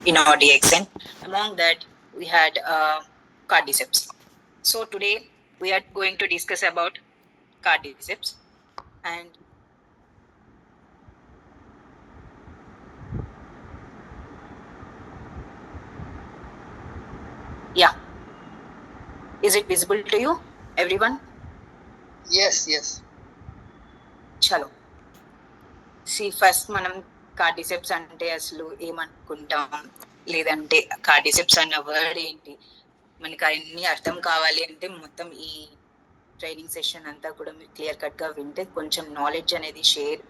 in our DXN. Among that, we had cordyceps. So today we are going to discuss about cordyceps, and yeah, is it visible to you, everyone? Yes. Chalo. See, first మనం cordyceps అంటే అసలు ఏమనుకుంటాం, లేదంటే cordyceps అన్న word ఏంటి, మనకి అన్ని అర్థం కావాలి అంటే మొత్తం ఈ ట్రైనింగ్ సెషన్ అంతా కూడా మీరు క్లియర్ కట్గా వింటే కొంచెం నాలెడ్జ్ అనేది షేర్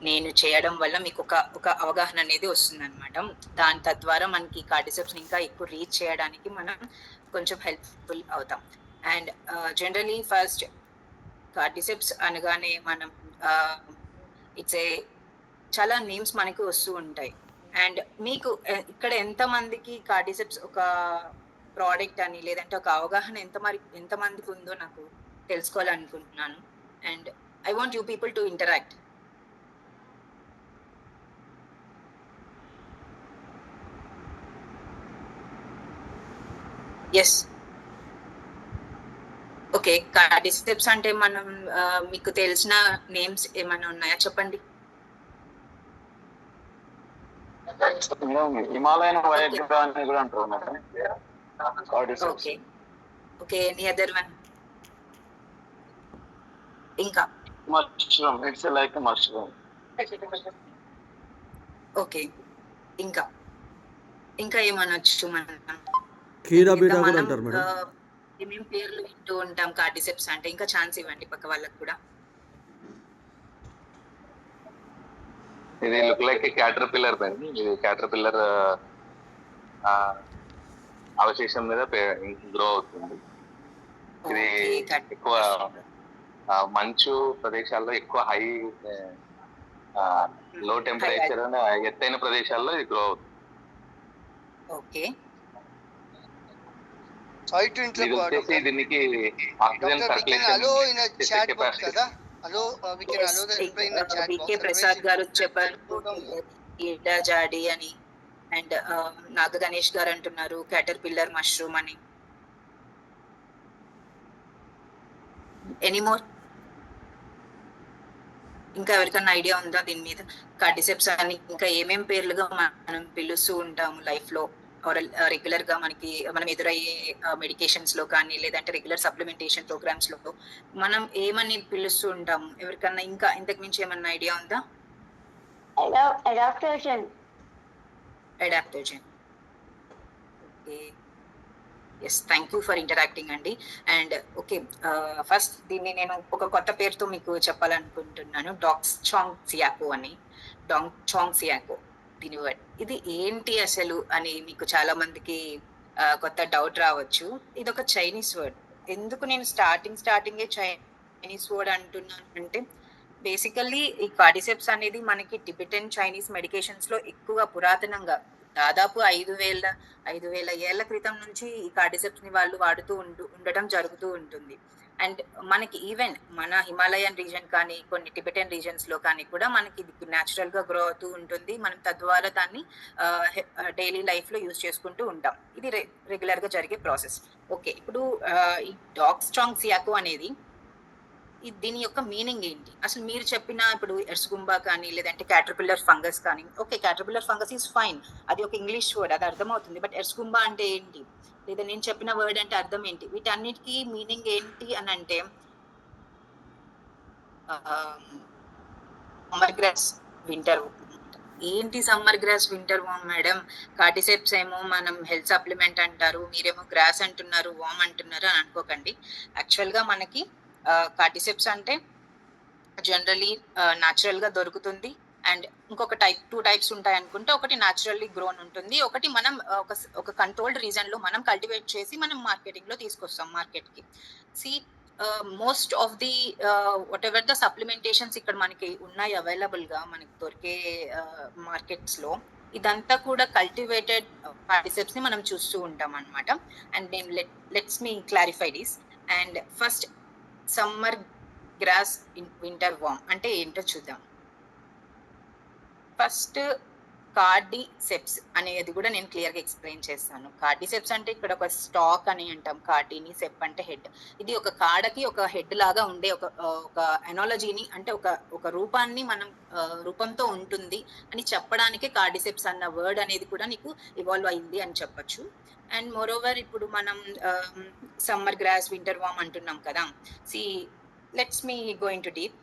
నేను చేయడం వల్ల మీకు ఒక అవగాహన అనేది వస్తుంది అనమాట. దాని తద్వారా మనకి కార్డిసెప్స్ ఇంకా ఎక్కువ రీచ్ చేయడానికి మనం కొంచెం హెల్ప్ఫుల్ అవుతాం. అండ్ జనరలీ ఫస్ట్ కార్డిసెప్స్ అనగానే మనం ఇట్స్ ఏ చాలా నేమ్స్ మనకి వస్తూ ఉంటాయి. అండ్ మీకు ఇక్కడ ఎంతమందికి కార్డిసెప్స్ ఒక ప్రోడక్ట్ అని లేదంటే ఒక అవగాహన ఎంతమందికి ఉందో నాకు తెలుసుకోవాలనుకుంటున్నాను. And I want you people to interact. Yes, okay. Cordyceps అంటే మనం మీకు తెలిసిన నేమ్స్ ఏమైనా ఉన్నాయా, చెప్పండి. హిమాలయన్ వైగ్రా అని కూడా అంటారు madam. Okay okay, any other one? ఇంకా mushroom, it's like mushroom. Okay, ఇంకా ఏమనొచ్చు మనం? కీరా బీటా కూడా అంటారు మేడం. ఏమేం పేర్లు వింటూ ఉంటాం కార్డిసెప్స్ అంటే? ఇంకా ఛాన్స్ ఇవ్వండి పక్క వాళ్ళకి కూడా. ఇది లుక్ లైక్ క్యాటర్పిల్లర్ పైన, ఇది క్యాటర్పిల్లర్ అవశేషం మీద గ్రో అవుతుంది. ఇది ఎక్కువ మంచు ప్రదేశాల్లో, ఎక్కువ హై లో టెంపరేచర్ ఎత్తైన ప్రదేశాల్లో ఇది గ్రో అవుతుంది. ఓకే, దీనికి ఆక్సిజన్ సర్క్యులేషన్ వికే ప్రసాద్ గారు చెప్పారు జాడి అని, అండ్ నాగ గణేష్ గారు అంటున్నారు క్యాటర్పిల్లర్ మష్రూమ్ అని. ఎనీమోర్? ఇంకా ఎవరికన్నా ఐడియా ఉందా దీని మీద? కార్డిసెప్స్ అని ఇంకా ఏమేం పేర్లుగా మనం పిలుస్తూ ఉంటాము లైఫ్ లో, రెగ్యులర్ గా మనం ఎదురయ్యే మెడికేషన్స్ లో కానీ లేదంటే రెగ్యులర్ సప్లిమెంటేషన్ ప్రోగ్రామ్స్ లో మనం ఏమని పిలుస్తూ ఉంటాము? ఎవరికన్నా ఇంకా ఇంతకు మించి ఏమన్నా ఐడియా ఉందా? Adaptogen. Okay, yes, thank you for interacting అండి. అండ్ ఓకే, ఫస్ట్ దీన్ని నేను ఒక కొత్త పేరుతో మీకు చెప్పాలనుకుంటున్నాను, డాంగ్ చాంగ్ సియాకో దీని వర్డ్. ఇది ఏంటి అసలు అని మీకు చాలా మందికి కొత్త డౌట్ రావచ్చు. ఇది ఒక చైనీస్ వర్డ్. ఎందుకు నేను స్టార్టింగే చైనీస్ వర్డ్ అంటున్నాను అంటే, బేసికల్లీ ఈ కార్డిసెప్స్ అనేది మనకి టిబెటన్ చైనీస్ మెడికేషన్స్ లో ఎక్కువ పురాతనంగా, దాదాపు 5,000 ఏళ్ల క్రితం నుంచి ఈ కార్డిసెప్స్ ని వాళ్ళు వాడుతూ ఉండటం జరుగుతూ ఉంటుంది. అండ్ మనకి ఈవెన్ మన హిమాలయన్ రీజన్ కానీ కొన్ని టిబెటన్ రీజన్స్ లో కానీ కూడా మనకి ఇది న్యాచురల్ గా గ్రో అవుతూ ఉంటుంది. మనం తద్వారా దాన్ని డైలీ లైఫ్ లో యూజ్ చేసుకుంటూ ఉంటాం. ఇది రెగ్యులర్ గా జరిగే ప్రాసెస్. ఓకే, ఇప్పుడు ఈ డాంగ్ సియాకో అనేది దీని యొక్క మీనింగ్ ఏంటి అసలు? మీరు చెప్పిన ఇప్పుడు ఎర్సుగుంబా కానీ లేదంటే క్యాటర్పిల్లర్ ఫంగస్ కానీ, okay, caterpillar fungus is fine, అది ఒక ఇంగ్లీష్ వర్డ్, అది అర్థమవుతుంది. బట్ ఎర్సుగుంబా అంటే ఏంటి, లేదా నేను చెప్పిన వర్డ్ అంటే అర్థం ఏంటి? వీటన్నిటికీ మీనింగ్ ఏంటి అని అంటే, సమ్మర్ గ్రాస్ వింటర్. ఏంటి సమ్మర్ గ్రాస్ వింటర్ వామ్ మేడం? కార్డిసెప్స్ ఏమో మనం హెల్త్ సప్లిమెంట్ అంటారు, మీరేమో గ్రాస్ అంటున్నారు, వామ్ అంటున్నారు అని అనుకోకండి. యాక్చువల్గా మనకి కార్డిసెప్స్ అంటే జనరలీ న్యాచురల్ గా దొరుకుతుంది. అండ్ ఇంకొక 2 టైప్స్ ఉంటాయి అనుకుంటే, ఒకటి న్యాచురల్లీ గ్రోన్ ఉంటుంది, ఒకటి మనం ఒక కంట్రోల్డ్ రీజన్ లో మనం కల్టివేట్ చేసి మనం మార్కెటింగ్ లో తీసుకొస్తాం మార్కెట్ కి. Most of the what ever the supplementations ఇక్కడ మనకి ఉన్నాయి అవైలబుల్ గా మనకి దొరికే మార్కెట్స్ లో, ఇదంతా కూడా కల్టివేటెడ్ కార్డిసెప్స్ ని మనం చూస్తూ ఉంటాం అనమాట. అండ్ నేను let's me clarify this. And first summer grass winter worm అంటే ఏంటో చూద్దాం. ఫస్ట్ కార్డిసెప్స్ అనేది కూడా నేను క్లియర్ గా ఎక్స్ప్లెయిన్ చేస్తాను. కార్డిసెప్స్ అంటే ఇక్కడ ఒక స్టాక్ అని అంటాం, కార్డిని సెప్ అంటే హెడ్. ఇది ఒక కాడకి ఒక హెడ్ లాగా ఉండే ఒక ఎనాలజీని, అంటే ఒక రూపాన్ని మనం రూపంతో ఉంటుంది అని చెప్పడానికి కార్డిసెప్స్ అన్న వర్డ్ అనేది కూడా నీకు ఇవాల్వ్ అయింది అని చెప్పొచ్చు. అండ్ మోర్ ఓవర్ ఇప్పుడు మనం సమ్మర్ గ్రాస్, వింటర్ వామ్ అంటున్నాం కదా. See let's me going to deep.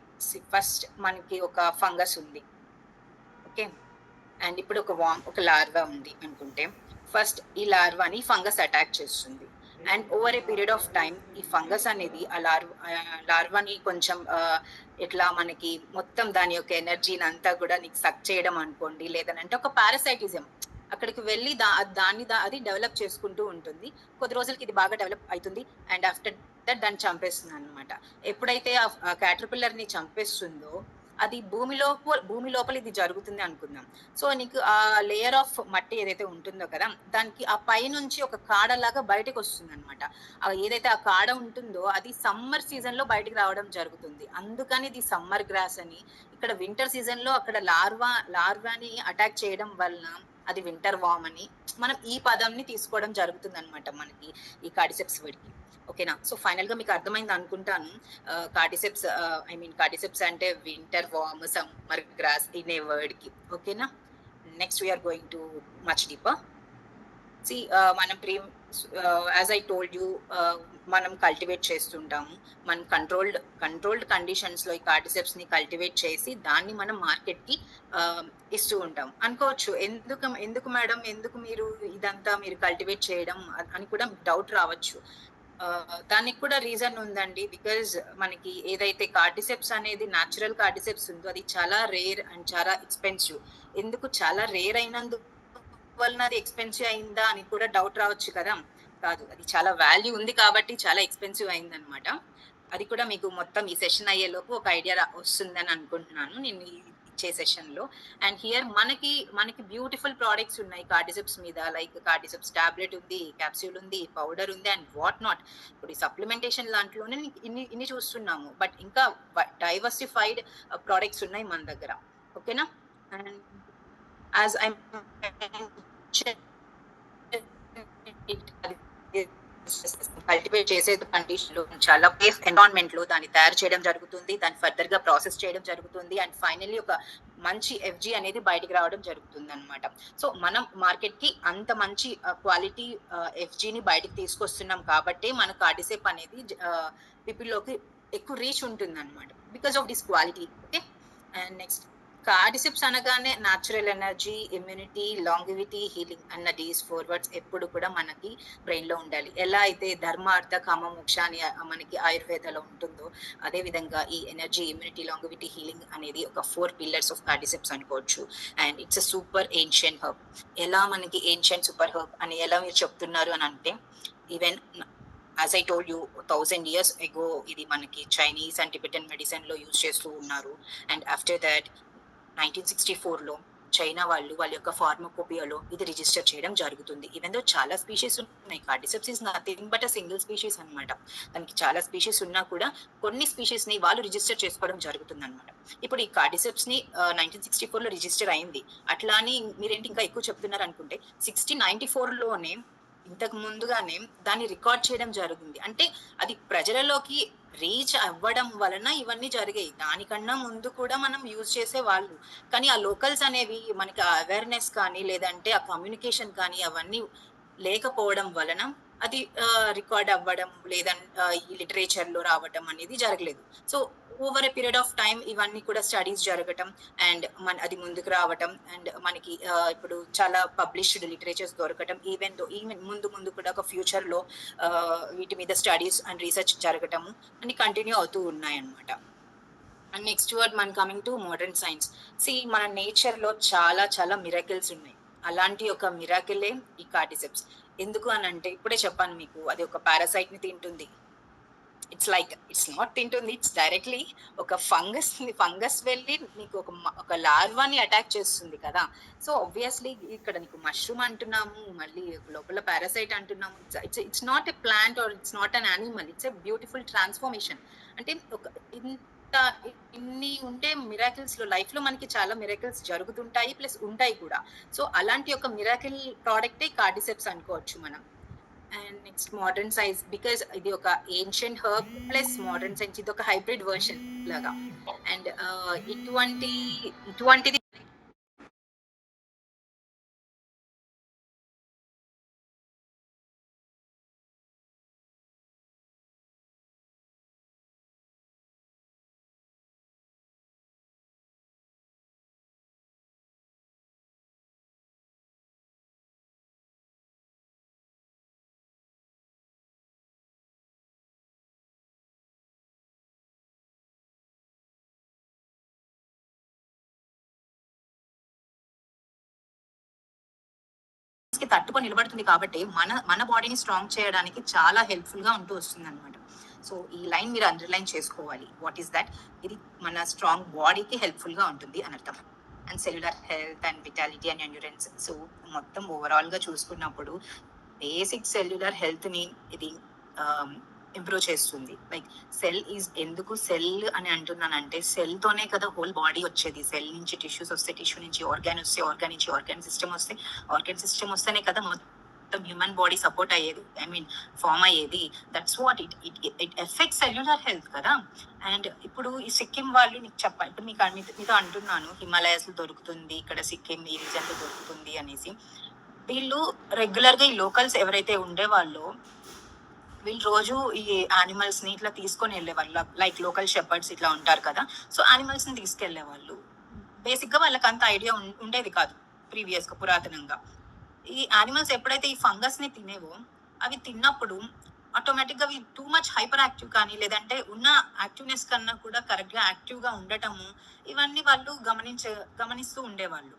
First మనకి ఒక ఫంగస్ ఉంది, ఓకే, అండ్ ఇప్పుడు ఒక లార్వా ఉంది అనుకుంటే, ఫస్ట్ ఈ లార్వాని ఫంగస్ అటాక్ చేస్తుంది. And over a period of time ఈ ఫంగస్ అనేది ఆ లార్వాని కొంచెం ఎట్లా మనకి మొత్తం దాని యొక్క ఎనర్జీని అంతా కూడా నీకు సక్ చేయడం అనుకోండి, లేదనంటే ఒక పారాసైటిజం అక్కడికి వెళ్ళి అది డెవలప్ చేసుకుంటూ ఉంటుంది. కొద్ది రోజులకి ఇది బాగా డెవలప్ అవుతుంది అండ్ ఆఫ్టర్ దట్ దాన్ని చంపేస్తుంది అనమాట. ఎప్పుడైతే ఆ క్యాటర్పిల్లర్ ని చంపేస్తుందో అది భూమి లోపల ఇది జరుగుతుంది అనుకుందాం. సో నీకు ఆ లేయర్ ఆఫ్ మట్టి ఏదైతే ఉంటుందో కదా, దానికి ఆ పై నుంచి ఒక కాడలాగా బయటకు వస్తుంది అనమాట. ఏదైతే ఆ కాడ ఉంటుందో అది సమ్మర్ సీజన్ లో బయటకు రావడం జరుగుతుంది. అందుకని ఇది సమ్మర్ గ్రాస్ అని. ఇక్కడ వింటర్ సీజన్ లో అక్కడ లార్వాని అటాక్ చేయడం వలన అది వింటర్ వామ్ అని మనం ఈ పదంని తీసుకోవడం జరుగుతుంది అనమాట మనకి ఈ కార్డిసెప్స్ వర్డ్కి. ఓకేనా? సో ఫైనల్ గా మీకు అర్థమైంది అనుకుంటాను. కార్డిసెప్స్ అంటే winter warm, summer grass in a word కి. ఓకేనా? Next we are going to much deeper. మనం యాజ్ ఐ టోల్డ్ యూ, మనం కల్టివేట్ చేస్తుంటాము. మనం కంట్రోల్డ్ కండిషన్స్ లో ఈ కార్డిసెప్స్ ని కల్టివేట్ చేసి దాన్ని మనం మార్కెట్ కి ఇస్తూ ఉంటాం. అనుకోవచ్చు, ఎందుకు మేడం, ఎందుకు ఇదంతా మీరు కల్టివేట్ చేయడం అని కూడా డౌట్ రావచ్చు. దానికి కూడా రీజన్ ఉందండి. బికాజ్ మనకి ఏదైతే కార్డిసెప్స్ అనేది న్యాచురల్ కార్డిసెప్స్ ఉందో అది చాలా రేర్ అండ్ చాలా ఎక్స్పెన్సివ్. ఎందుకు చాలా రేర్ అయినందుకు వలన అది ఎక్స్పెన్సివ్ అయిందా అని కూడా డౌట్ రావచ్చు కదా. కాదు, అది చాలా వాల్యూ ఉంది కాబట్టి చాలా ఎక్స్పెన్సివ్ అయిందనమాట. అది కూడా మీకు మొత్తం ఈ సెషన్ అయ్యేలోపు ఒక ఐడియా వస్తుందని అనుకుంటున్నాను నేను ఇచ్చే సెషన్ లో. అండ్ హియర్ మనకి బ్యూటిఫుల్ ప్రోడక్ట్స్ ఉన్నాయి కార్డిసెప్స్ మీద. లైక్ కార్డిసెప్స్ టాబ్లెట్ ఉంది, క్యాప్సూల్ ఉంది, పౌడర్ ఉంది అండ్ వాట్ నాట్. ఇప్పుడు ఈ సప్లిమెంటేషన్ దాంట్లోనే ఇన్ని చూస్తున్నాము, బట్ ఇంకా డైవర్సిఫైడ్ ప్రోడక్ట్స్ ఉన్నాయి మన దగ్గర. ఓకేనా? అండ్ as I కల్టివేట్ చేసే కండిషన్ లో చాలా సేఫ్ ఎన్విరాన్మెంట్ లో దాన్ని తయారు చేయడం జరుగుతుంది, దాన్ని ఫర్దర్ గా ప్రాసెస్ చేయడం జరుగుతుంది అండ్ ఫైనల్లీ ఒక మంచి ఎఫ్జీ అనేది బయటికి రావడం జరుగుతుంది అనమాట. సో మనం మార్కెట్ కి అంత మంచి క్వాలిటీ ఎఫ్జీని బయటికి తీసుకొస్తున్నాం కాబట్టి మన కార్డిసెప్ అనేది పీపుల్ లోకి ఎక్కువ రీచ్ ఉంటుంది అనమాట, because of this quality. Okay? And next, cordyceps అనగానే natural energy, immunity, longevity, healing అన్న డీస్ ఫోర్వర్డ్స్ ఎప్పుడు కూడా మనకి బ్రెయిన్ లో ఉండాలి. ఎలా అయితే ధర్మ, అర్థ, కామ, మోక్ష అని మనకి ఆయుర్వేదలో ఉంటుందో అదే విధంగా ఈ ఎనర్జీ, ఇమ్యూనిటీ, లాంగివిటీ, హీలింగ్ అనేది ఒక 4 pillars ఆఫ్ కార్డిసెప్స్ అనుకోవచ్చు. And it's a super ancient herb. ఎలా మనకి ఏన్షియంట్ సూపర్ హర్బ్ అని ఎలా మీరు చెప్తున్నారు అని అంటే, even as I told you 1000 years ago ఇది మనకి చైనీస్ అండ్ టిబెటన్ మెడిసిన్ లో యూజ్ చేస్తూ ఉన్నారు. అండ్ ఆఫ్టర్ దాట్ 1964లో చైనా వాళ్ళ యొక్క ఫార్మకోపియాలో ఇది రిజిస్టర్ చేయడం జరుగుతుంది. ఈవెన్ దో చాలా స్పీషీస్ ఉన్నాయి, cordyceps is nothing but a single species అనమాట. దానికి చాలా స్పీషీస్ ఉన్నా కూడా కొన్ని స్పీషీస్ ని వాళ్ళు రిజిస్టర్ చేసుకోవడం జరుగుతుంది అనమాట. ఇప్పుడు ఈ కార్డిసెప్స్ ని 1964లో రిజిస్టర్ అయింది. అట్లా అని మీరేంటి ఇంకా ఎక్కువ చెప్తున్నారు అనుకుంటే, 1694లోనే ఇంతకు ముందుగానే దాన్ని రికార్డ్ చేయడం జరిగింది. అంటే అది ప్రజలలోకి రీచ్ అవ్వడం వలన ఇవన్నీ జరిగాయి. దానికన్నా ముందు కూడా మనం యూజ్ చేసే వాళ్ళు, కానీ ఆ లోకల్స్ అనేవి మనకి అవేర్నెస్ కానీ లేదంటే ఆ కమ్యూనికేషన్ కానీ అవన్నీ లేకపోవడం వలన అది రికార్డ్ అవ్వడం లేదంటే ఈ లిటరేచర్ లో రావడం అనేది జరగలేదు. So over a period of time ఇవన్నీ కూడా స్టడీస్ జరగటం అండ్ అది ముందుకు రావటం అండ్ మనకి ఇప్పుడు చాలా పబ్లిష్డ్ లిటరేచర్స్ దొరకటం, ఈవెన్ ముందు కూడా ఒక ఫ్యూచర్ లో వీటి మీద స్టడీస్ అండ్ రీసెర్చ్ జరగటము అని కంటిన్యూ అవుతూ ఉన్నాయి అన్నమాట. అండ్ నెక్స్ట్ వర్డ్ మన కమింగ్ టు మోడర్న్ సైన్స్. మన నేచర్ లో చాలా చాలా మిరాకిల్స్ ఉన్నాయి. అలాంటి ఒక మిరాకిలే ఈ కార్డిసెప్స్. ఎందుకు అని అంటే, ఇప్పుడే చెప్పాను మీకు, అది ఒక పారాసైట్ ని తింటుంది. ఇట్స్ నాట్ తింటుంది, ఇట్స్ డైరెక్ట్లీ ఒక ఫంగస్ వెళ్ళి నీకు ఒక లార్వాని అటాక్ చేస్తుంది కదా. సో ఆబ్వియస్లీ ఇక్కడ నీకు మష్రూమ్ అంటున్నాము, మళ్ళీ లోపల పారాసైట్ అంటున్నాము. It's not a plant or it's not an animal, it's a beautiful transformation. అంటే ఇన్ని ఉంటే మిరాకిల్స్ లో లైఫ్ లో మనకి చాలా మిరాకిల్స్ జరుగుతుంటాయి ప్లస్ ఉంటాయి కూడా. సో అలాంటి ఒక మిరాకిల్ ప్రోడక్టే కార్డిసెప్స్ అనుకోవచ్చు మనం. And next modern science, because ఇది ఒక ancient herb plus modern science, ఇది ఒక హైబ్రిడ్ వర్షన్ లాగా. అండ్ ఇటువంటిది కి తట్టుకొని నిలబడుతుంది కాబట్టి మన బాడీని స్ట్రాంగ్ చేయడానికి చాలా హెల్ప్ఫుల్ గా ఉంటూ వస్తుంది అనమాట. సో ఈ లైన్ మీరు అండర్లైన్ చేసుకోవాలి. What is that? ఇది మన స్ట్రాంగ్ బాడీకి హెల్ప్ఫుల్ గా ఉంటుంది అని అర్థం. And cellular health and vitality and endurance. So మొత్తం ఓవరాల్ గా చూసుకున్నప్పుడు బేసిక్ సెల్యులర్ హెల్త్ ని ఇది ఇంప్రూవ్ చేస్తుంది. లైక్ సెల్ ఈజ్, ఎందుకు సెల్ అని అంటున్నానంటే సెల్ తోనే కదా హోల్ బాడీ వచ్చేది. సెల్ నుంచి టిష్యూస్ వస్తే, టిష్యూ నుంచి ఆర్గాన్ వస్తే, ఆర్గాన్ నుంచి ఆర్గాన్ సిస్టమ్ వస్తే, ఆర్గాన్ సిస్టమ్ వస్తేనే కదా మొత్తం హ్యూమన్ బాడీ సపోర్ట్ అయ్యేది, ఫామ్ అయ్యేది. That's what it effects cellular health కదా. అండ్ ఇప్పుడు ఈ సిక్కిం వాళ్ళు నీకు చెప్పాలి, ఇప్పుడు మీతో అంటున్నాను హిమాలయాస్ లో దొరుకుతుంది, ఇక్కడ సిక్కిం ఈ రీజన్ లో దొరుకుతుంది అనేసి. వీళ్ళు రెగ్యులర్ గా ఈ లోకల్స్ ఎవరైతే ఉండేవాళ్ళో వీళ్ళు రోజు ఈ యానిమల్స్ ని ఇట్లా తీసుకొని వెళ్ళేవాళ్ళు. లైక్ లోకల్ షెపర్డ్స్ ఇట్లా ఉంటారు కదా, సో యానిమల్స్ ని తీసుకెళ్లే వాళ్ళు. బేసిక్ గా వాళ్ళకి అంత ఐడియా ఉండేది కాదు ప్రీవియస్ గా, పురాతనంగా. ఈ యానిమల్స్ ఎప్పుడైతే ఈ ఫంగస్ ని తినేవో, అవి తిన్నప్పుడు ఆటోమేటిక్ గా అవి టూ మచ్ హైపర్ యాక్టివ్ కానీ, లేదంటే ఉన్న యాక్టివ్నెస్ కన్నా కూడా కరెక్ట్ గా యాక్టివ్ గా ఉండటము, ఇవన్నీ వాళ్ళు గమనిస్తూ ఉండేవాళ్ళు.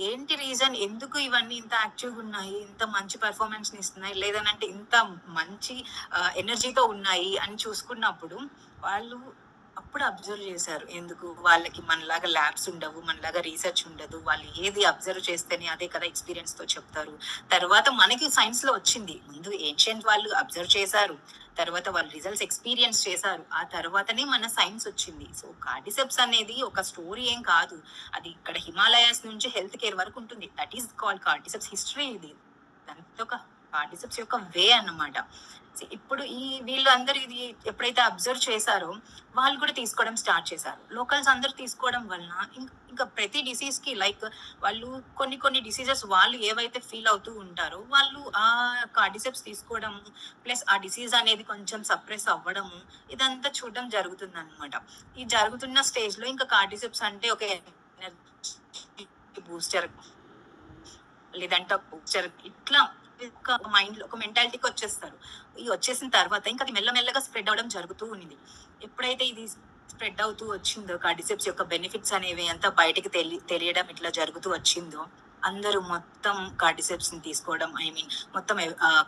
ఏంటి రీజన్, ఎందుకు ఇవన్నీ ఇంత యాక్టివ్గా ఉన్నాయి, ఇంత మంచి పెర్ఫార్మెన్స్ ఇస్తున్నాయి, లేదనంటే ఇంత మంచి ఎనర్జీతో ఉన్నాయి అని చూసుకున్నప్పుడు వాళ్ళు అప్పుడు అబ్జర్వ్ చేశారు. ఎందుకు వాళ్ళకి మనలాగా ల్యాబ్స్ ఉండవు, మనలాగా రీసెర్చ్ ఉండదు, వాళ్ళు ఏది అబ్జర్వ్ చేస్తేనే అదే కదా ఎక్స్పీరియన్స్ తో చెప్తారు. తర్వాత మనకి సైన్స్ లో వచ్చింది. ముందు ఏన్షియంట్ వాళ్ళు అబ్జర్వ్ చేశారు, తర్వాత వాళ్ళు రిజల్ట్స్ ఎక్స్పీరియన్స్ చేశారు, ఆ తర్వాతనే మన సైన్స్ వచ్చింది. సో కార్డిసెప్స్ అనేది ఒక స్టోరీ ఏం కాదు, అది ఇక్కడ హిమాలయాస్ నుంచి హెల్త్ కేర్ వరకు ఉంటుంది. That is called cordyceps history. ఇది దాంతో ఒక కార్డిసెప్స్ యొక్క వే అన్నమాట. ఇప్పుడు వీళ్ళందరూ ఇది ఎప్పుడైతే అబ్జర్వ్ చేశారో వాళ్ళు కూడా తీసుకోవడం స్టార్ట్ చేశారు. లోకల్స్ అందరూ తీసుకోవడం వలన ఇంకా ప్రతి డిసీజ్ కి, లైక్ వాళ్ళు కొన్ని డిసీజెస్ వాళ్ళు ఏవైతే ఫీల్ అవుతూ ఉంటారో వాళ్ళు ఆ కార్డిసెప్స్ తీసుకోవడం ప్లస్ ఆ డిసీజ్ అనేది కొంచెం సప్రెస్ అవ్వడము, ఇదంతా చూడడం జరుగుతుంది అనమాట. ఈ జరుగుతున్న స్టేజ్ లో ఇంకా కార్డిసెప్స్ అంటే ఒక బూస్టర్, లేదంటే బూస్టర్ ఇట్లా ఒక మైండ్ లో ఒక మెంటాలిటీకి వచ్చేస్తారు. వచ్చేసిన తర్వాత ఇంకా అది మెల్లమెల్లగా స్ప్రెడ్ అవడం జరుగుతూ ఉంది. ఎప్పుడైతే ఇది స్ప్రెడ్ అవుతూ వచ్చిందో, కార్డిసెప్స్ యొక్క బెనిఫిట్స్ అనేవి అంతా బయటకు తెలియడం ఇట్లా జరుగుతూ వచ్చిందో, అందరూ మొత్తం కార్డిసెప్స్ ని తీసుకోవడం, మొత్తం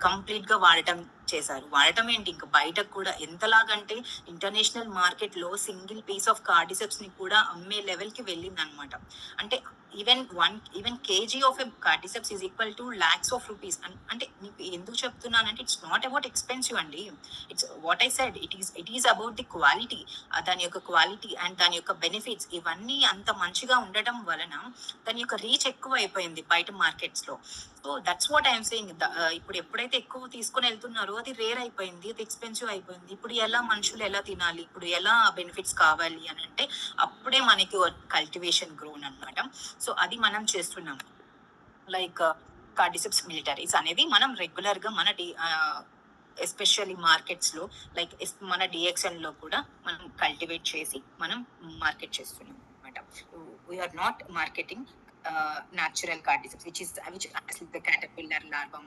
కంప్లీట్ గా వాడటం చేశారు. వాడటం ఏంటి, ఇంకా బయటకు కూడా ఎంతలాగంటే ఇంటర్నేషనల్ మార్కెట్ లో సింగిల్ పీస్ ఆఫ్ కార్డిసెప్స్ ని కూడా అమ్మే లెవెల్ కి వెళ్ళింది అనమాట. అంటే even KG of a cordyceps is equal to lakhs of rupees. అంటే మీకు ఎందుకు చెప్తున్నానంటే ఇట్స్ నాట్ అబౌట్ ఎక్స్పెన్సివ్ అండి. It's what I said, it is about the quality. దాని యొక్క క్వాలిటీ అండ్ దాని యొక్క బెనిఫిట్స్ ఇవన్నీ అంత మంచిగా ఉండటం వలన దాని యొక్క రీచ్ ఎక్కువ అయిపోయింది బయట మార్కెట్స్ లో. So that's what I'm saying. ఇప్పుడు ఎప్పుడైతే ఎక్కువ తీసుకొని వెళ్తున్నారో అది రేర్ అయిపోయింది, అది ఎక్స్పెన్సివ్ అయిపోయింది. ఇప్పుడు ఎలా మనుషులు ఎలా తినాలి, ఇప్పుడు ఎలా బెనిఫిట్స్ కావాలి అని అంటే అప్పుడే మనకి కల్టివేషన్ గ్రోన్ అన్నమాట. సో అది మనం చేస్తున్నాం. లైక్ కార్డిసెప్స్ మిలిటరీస్ అనేది మనం రెగ్యులర్ గా మన ఎస్పెషల్లీ మార్కెట్స్ లో, లైక్ మన డిఎక్స్ఎన్ లో కూడా మనం కల్టివేట్ చేసి మనం మార్కెట్ చేస్తున్నాం అనమాట. We're not marketing natural cordyceps which the caterpillar larva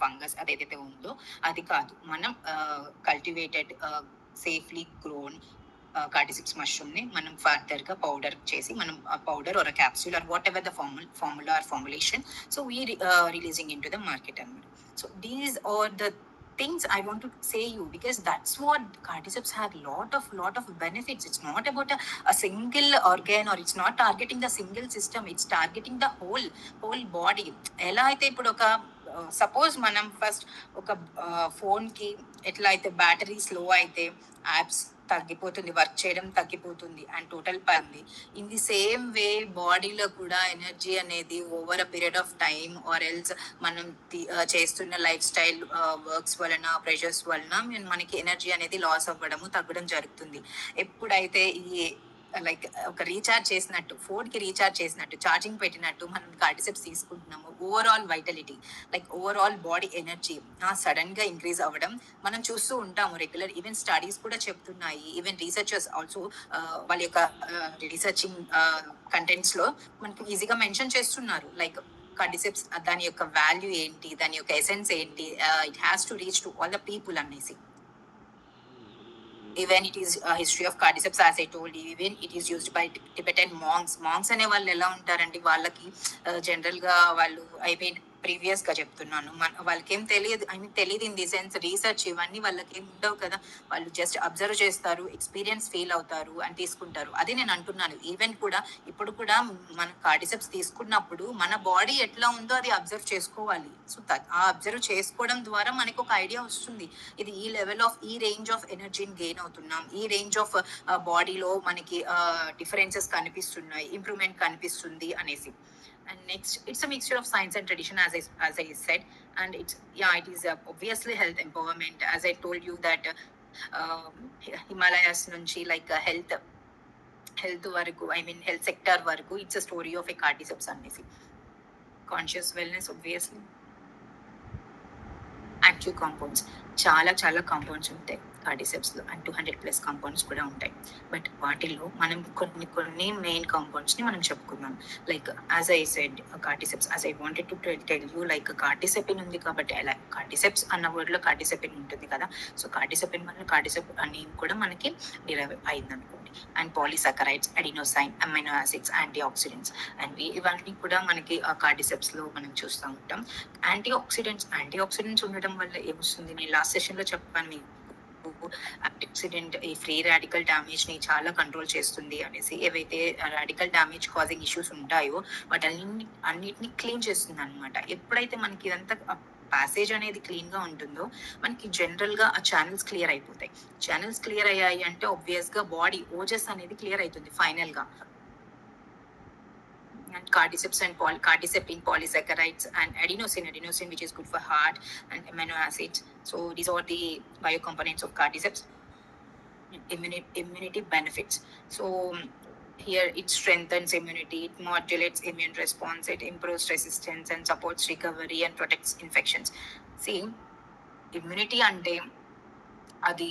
fungus అదేదైతే ఉందో అది కాదు. మనం cultivated safely grown cordyceps mushroom ని మనం ఫర్దర్ గా పౌడర్ చేసి, మనం ఆ powder or capsule or whatever the formula or formulation, so we releasing in to the market అన్నమాట. So these are the things I want to say you, because that's what cordyceps have lot of benefits. It's not about a single organ, or it's not targeting the single system, it's targeting the whole body. ఎలా అయితే ఇప్పుడు ఒక suppose మనం first ఒక phone కి ఎట్లా అయితే battery slow అయితే యాప్స్ తగ్గిపోతుంది, వర్క్ చేయడం తగ్గిపోతుంది అండ్ టోటల్ పని. ఇన్ ది సేమ్ వే బాడీలో కూడా ఎనర్జీ అనేది over a period of time or else మనం చేస్తున్న లైఫ్ స్టైల్ వర్క్స్ వలన, ప్రెషర్స్ వలన మనకి ఎనర్జీ అనేది లాస్ అవ్వడము, తగ్గడం జరుగుతుంది. ఎప్పుడైతే ఈ లైక్ ఒక రీఛార్జ్ చేసినట్టు, ఫోన్ కి రీఛార్జ్ చేసినట్టు, ఛార్జింగ్ పెట్టినట్టు మనం కార్డిసెప్స్ తీసుకుంటున్నాము, overall vitality like overall body energy sudden గా ఇంక్రీజ్ అవ్వడం మనం చూస్తూ ఉంటాము రెగ్యులర్. ఈవెన్ స్టడీస్ కూడా చెప్తున్నాయి, ఈవెన్ రీసెర్చర్స్ ఆల్సో వాళ్ళ యొక్క రీసెర్చింగ్ కంటెంట్స్ లో మనకి ఈజీగా మెన్షన్ చేస్తున్నారు. లైక్ కార్డిసెప్స్ దాని యొక్క వాల్యూ ఏంటి, దాని యొక్క ఎసెన్స్ ఏంటి, it has to reach to all the people అనేసి. Even it is a history of cordyceps, as I told you, even it is used by Tibetan monks. Monks అనే వాళ్ళు ఎలా ఉంటారంటే వాళ్ళకి జనరల్ గా వాళ్ళు ప్రీవియస్ గా చెప్తున్నాను, వాళ్ళకి ఏం తెలియదు, తెలియదు ఇన్ ది సెన్స్ రీసెర్చ్ ఇవన్నీ వాళ్ళకి ఏం ఉండవు కదా. వాళ్ళు జస్ట్ అబ్జర్వ్ చేస్తారు, ఎక్స్పీరియన్స్ ఫీల్ అవుతారు అని తీసుకుంటారు. అదే నేను అంటున్నాను, ఈవెన్ కూడా ఇప్పుడు కూడా మన కార్డిసెప్స్ తీసుకున్నప్పుడు మన బాడీ ఎట్లా ఉందో అది అబ్జర్వ్ చేసుకోవాలి. సో ఆ అబ్జర్వ్ చేసుకోవడం ద్వారా మనకు ఒక ఐడియా వస్తుంది, ఇది ఈ లెవెల్ ఆఫ్, ఈ రేంజ్ ఆఫ్ ఎనర్జీని గెయిన్ అవుతున్నాం, ఈ రేంజ్ ఆఫ్ బాడీలో మనకి డిఫరెన్సెస్ కనిపిస్తున్నాయి, ఇంప్రూవ్మెంట్ కనిపిస్తుంది అనేసి. And next, it's a mixture of science and tradition, as I said, and it is obviously health empowerment. As I told you that Himalayas nunchi like health varaku, health sector varaku, it's a story of a cordyceps anesi. Conscious wellness, obviously. Active compounds, చాలా compounds ఉంటాయి cordyceps లో, and 200+ compounds కూడా ఉంటాయి. But వాటిలో మనం కొన్ని main compounds ని మనం చెప్పుకున్నాం. Like as I said cordyceps, as I wanted to tell you, like cordycepin ఉంది కాబట్టి, అలా కార్డిసెప్స్ అన్న వర్డ్ లో కార్డిసెపిన్ ఉంటుంది కదా. సో కార్డిసెపిన్ వల్ల కార్డిసెప్ అని కూడా మనకి డిరైవ్ అయింది అనుకోండి. And polysaccharides, adenosine, amino acids, antioxidants, and ఇవన్నీ కూడా మనకి కార్డిసెప్స్ లో మనం చూస్తూ ఉంటాం. యాంటీ ఆక్సిడెంట్స్ ఉండడం వల్ల ఏమొస్తుంది, నేను లాస్ట్ సెషన్ లో చెప్పాను మీకు, యాంటీఆక్సిడెంట్ ఈ ఫ్రీ రాడికల్ డామేజ్ ని చాలా కంట్రోల్ చేస్తుంది అనేసి. ఏవైతే రాడికల్ డామేజ్ కాజింగ్ ఇష్యూస్ ఉంటాయో అన్నిటిని క్లీన్ చేస్తుంది అనమాట. ఎప్పుడైతే మనకి ఇదంతా ప్యాసేజ్ అనేది క్లీన్ గా ఉంటుందో మనకి జనరల్ గా ఆ ఛానల్స్ క్లియర్ అయిపోతాయి. ఛానల్స్ క్లియర్ అయ్యాయి అంటే ఆబ్వియస్ గా బాడీ ఓజస్ అనేది క్లియర్ అవుతుంది ఫైనల్ గా. And cordyceps and cardicepine, polysaccharides, and adenosine which is good for heart, and amino acids. So these are the biocomponents of cordyceps. Immunity benefits. So here it strengthens immunity, it modulates immune response, it improves resistance and supports recovery and protects infections. See, immunity అంటే అది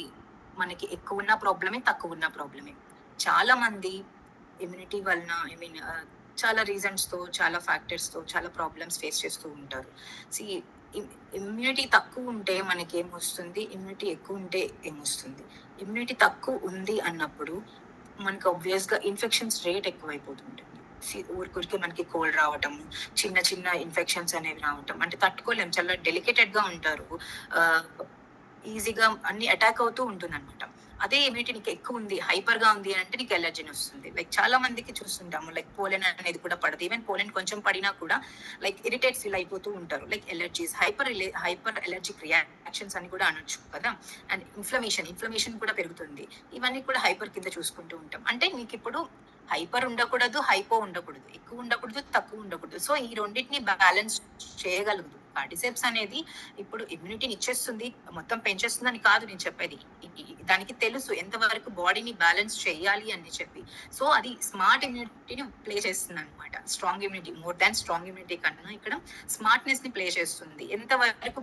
మనకి ఎక్కువ ఉన్న ప్రాబ్లమే, తక్కువ ఉన్న ప్రాబ్లమే. చాలా మంది ఇమ్యూనిటీ వలన చాలా రీజన్స్ తో, చాలా ఫ్యాక్టర్స్ తో చాలా ప్రాబ్లమ్స్ ఫేస్ చేస్తూ ఉంటారు. ఇమ్యూనిటీ తక్కువ ఉంటే మనకి ఏమొస్తుంది, ఇమ్యూనిటీ ఎక్కువ ఉంటే ఏమొస్తుంది. ఇమ్యూనిటీ తక్కువ ఉంది అన్నప్పుడు మనకి ఆబ్వియస్ గా ఇన్ఫెక్షన్స్ రేట్ ఎక్కువైపోతుంటుంది. ఊరికే మనకి కోల్డ్ రావటము, చిన్న ఇన్ఫెక్షన్స్ అనేవి రావటం, అంటే తట్టుకోలేము, చాలా డెలికేటెడ్ గా ఉంటారు, ఈజీగా అన్ని అటాక్ అవుతూ ఉంటుంది అనమాట. అదే ఇమ్యూనిటీ నీకు ఎక్కువ ఉంది, హైపర్ గా ఉంది అంటే నీకు ఎలర్జీని వస్తుంది. లైక్ చాలా మందికి చూస్తుంటాము, లైక్ పోలెన్ అనేది కూడా పడదు. ఈవెన్ పోలెన్ కొంచెం పడినా కూడా లైక్ ఇరిటేట్ ఫీల్ అయిపోతూ ఉంటారు. Like allergies, hyper allergic reactions అని కూడా అనొచ్చు కదా. అండ్ ఇన్ఫ్లమేషన్ కూడా పెరుగుతుంది. ఇవన్నీ కూడా హైపర్ కింద చూసుకుంటూ ఉంటాం. అంటే నీకు ఇప్పుడు హైపర్ ఉండకూడదు, హైపో ఉండకూడదు, ఎక్కువ ఉండకూడదు, తక్కువ ఉండకూడదు. సో ఈ రెండింటిని బ్యాలెన్స్ చేయగలదు. కార్డిసెప్స్ అనేది ఇప్పుడు ఇమ్యూనిటీని ఇచ్చేస్తుంది, మొత్తం పెంచేస్తుంది అని కాదు నేను చెప్పేది. దానికి తెలుసు ఎంతవరకు బాడీని బ్యాలెన్స్ చేయాలి అని చెప్పి. సో అది స్మార్ట్ ఇమ్యూనిటీని ప్లే చేస్తుంది అనమాట. Strong immunity, more than strong immunity కన్నా ఇక్కడ స్మార్ట్నెస్ ని ప్లే చేస్తుంది. ఎంతవరకు